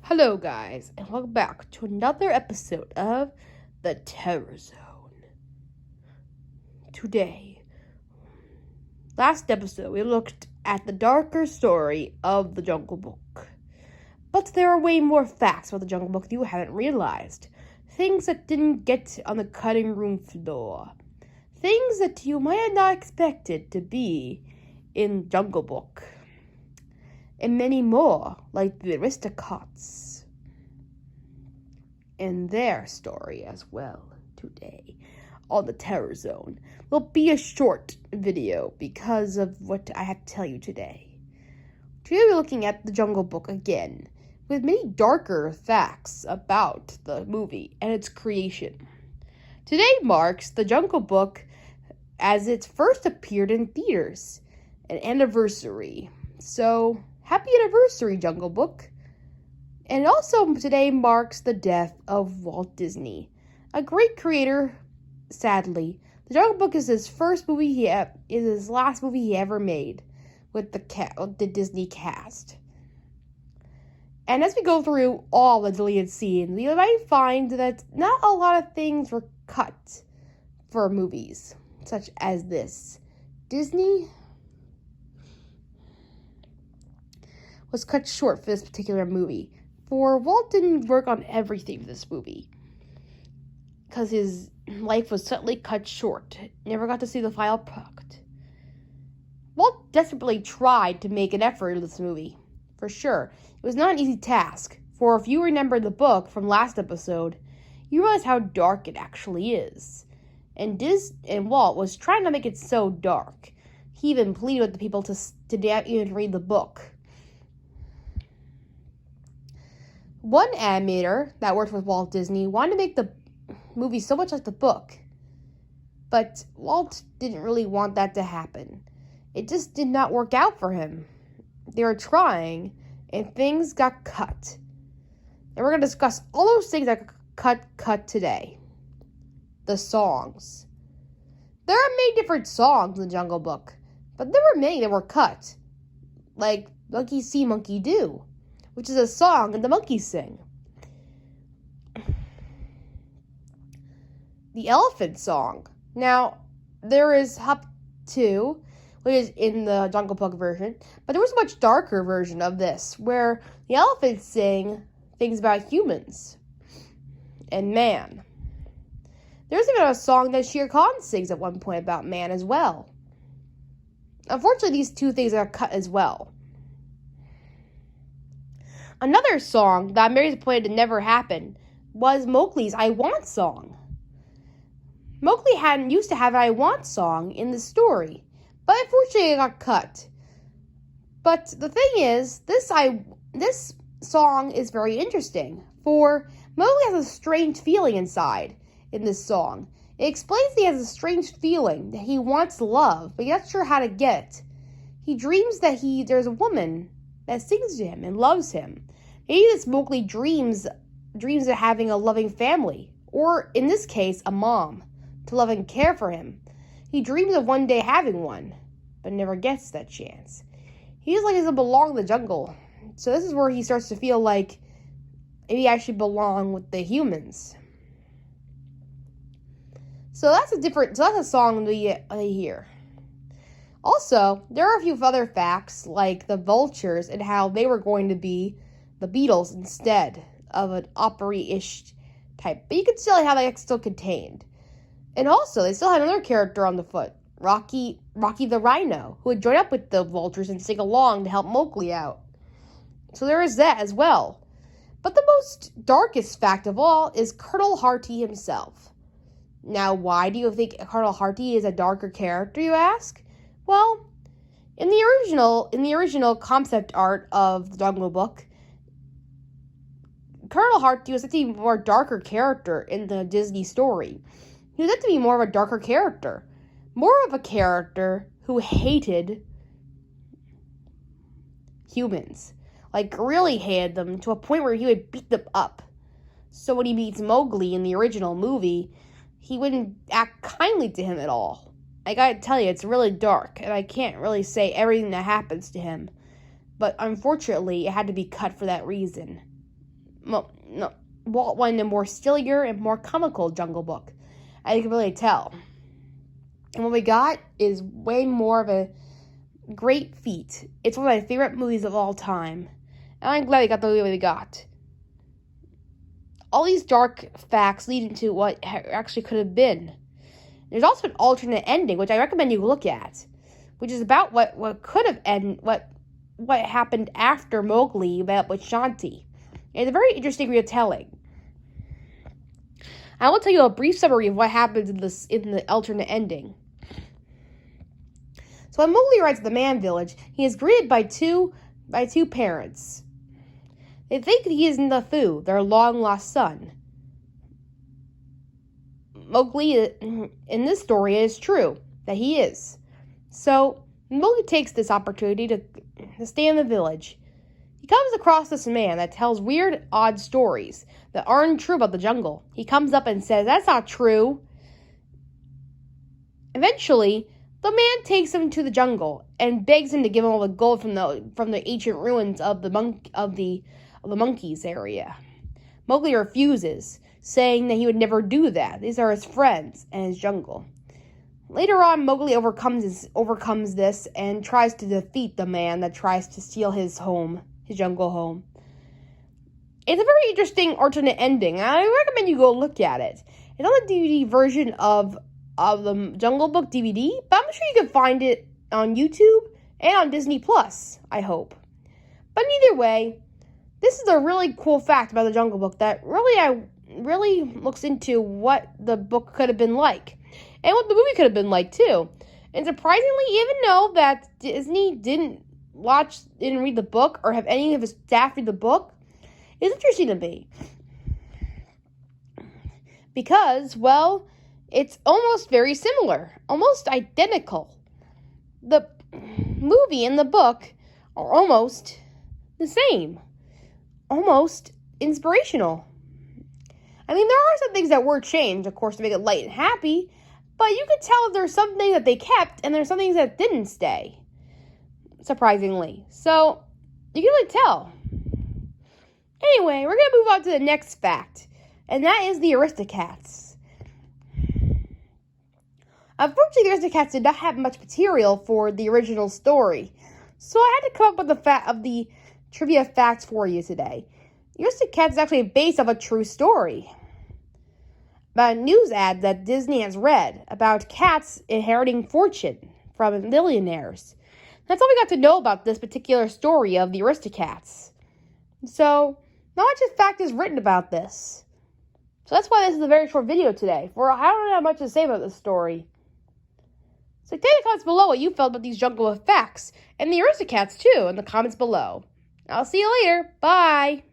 Hello, guys, and welcome back to another episode of The Terror Zone. Today, last episode, we looked at the darker story of The Jungle Book. But there are way more facts about The Jungle Book you haven't realized. Things that didn't get on the cutting room floor. Things that you might have not expected to be in Jungle Book. And many more, like the Aristocats and their story as well today on the Terror Zone. Will be a short video because of what I have to tell you today. Today we're looking at the Jungle Book again, with many darker facts about the movie and its creation. Today marks the Jungle Book as it first appeared in theaters, an anniversary. So, happy anniversary, Jungle Book. And also today marks the death of Walt Disney, a great creator. Sadly, The Jungle Book is his last movie he ever made with the Disney cast. And as we go through all the deleted scenes, we might find that not a lot of things were cut for movies, such as this. Disney was cut short for this particular movie. For Walt didn't work on everything for this movie, because his life was suddenly cut short. Never got to see the final product. Walt desperately tried to make an effort in this movie, for sure. It was not an easy task, for if you remember the book from last episode, you realize how dark it actually is. And Walt was trying to make it so dark. He even pleaded with the people to even read the book. One animator that worked with Walt Disney wanted to make the movie so much like the book, but Walt didn't really want that to happen. It just did not work out for him. They were trying, and things got cut. And we're going to discuss all those things that got cut today. The songs. There are many different songs in the Jungle Book, but there were many that were cut, like Monkey See, Monkey Do, which is a song that the monkeys sing. The elephant song. Now, there is Hop 2, which is in the Jungle Book version, but there was a much darker version of this, where the elephants sing things about humans and man. There's even a song that Shere Khan sings at one point about man as well. Unfortunately, these two things are cut as well. Another song that I'm very disappointed to never happen was Mowgli's I Want song. Mowgli hadn't used to have an I Want song in the story, but unfortunately it got cut. But the thing is, this song is very interesting, for Mowgli has a strange feeling inside in this song. It explains that he has a strange feeling that he wants love, but he's not sure how to get it. He dreams that there's a woman that sings to him and loves him. Maybe this Mowgli dreams of having a loving family, or in this case, a mom, to love and care for him. He dreams of one day having one, but never gets that chance. He feels like he doesn't belong in the jungle. So this is where he starts to feel like maybe I should belong with the humans. So that's a song we hear. Also, there are a few other facts, like the vultures and how they were going to be the Beatles instead of an opera-ish type. But you can still how they still contained. And also, they still had another character on the foot, Rocky the Rhino, who would join up with the vultures and sing along to help Mowgli out. So there is that as well. But the most darkest fact of all is Colonel Harty himself. Now, why do you think Colonel Harty is a darker character, you ask? Well, in the original concept art of the Jungle Book, Colonel Harty was meant to be a more darker character in the Disney story. He was meant to be more of a darker character. More of a character who hated humans. Like, really hated them to a point where he would beat them up. So when he meets Mowgli in the original movie, he wouldn't act kindly to him at all. I gotta tell you, it's really dark, and I can't really say everything that happens to him. But unfortunately, it had to be cut for that reason. Walt wanted a more sillier and more comical Jungle Book, as you can really tell. And what we got is way more of a great feat. It's one of my favorite movies of all time. And I'm glad we got the movie we got. All these dark facts lead into what actually could have been. There's also an alternate ending, which I recommend you look at, which is about what could have ended, what happened after Mowgli met up with Shanti. It's a very interesting retelling. I will tell you a brief summary of what happens in the alternate ending. So when Mowgli arrives at the Man Village, he is greeted by two parents. They think that he is Nafu, their long-lost son. Mowgli, in this story, it is true that he is. So Mowgli takes this opportunity to stay in the village. He comes across this man that tells weird, odd stories that aren't true about the jungle. He comes up and says, "That's not true." Eventually, the man takes him to the jungle and begs him to give him all the gold from the ancient ruins of the monkeys area. Mowgli refuses, saying that he would never do that. These are his friends and his jungle. Later on, Mowgli overcomes this and tries to defeat the man that tries to steal his jungle home. It's a very interesting alternate ending. I recommend you go look at it. It's on the DVD version of the Jungle Book DVD, but I'm sure you can find it on YouTube and on Disney Plus, I hope. But either way, this is a really cool fact about the Jungle Book that really looks into what the book could have been like and what the movie could have been like too. And surprisingly, even though that Disney didn't read the book or have any of his staff read the book, it's interesting to me because, well, it's almost very similar, almost identical. The movie and the book are almost the same, almost inspirational. I mean, there are some things that were changed, of course, to make it light and happy, but you could tell there's some things that they kept and there's some things that didn't stay, surprisingly. So, you can really tell. Anyway, we're going to move on to the next fact, and that is the Aristocats. Unfortunately, the Aristocats did not have much material for the original story, so I had to come up with the trivia facts for you today. The Aristocats is actually based off a true story about a news ad that Disney has read about cats inheriting fortune from millionaires. That's all we got to know about this particular story of the Aristocats. So, not much of fact is written about this. So that's why this is a very short video today, for I don't have much to say about this story. So tell me in the comments below what you felt about these Jungle Book facts, and the Aristocats too, in the comments below. I'll see you later. Bye!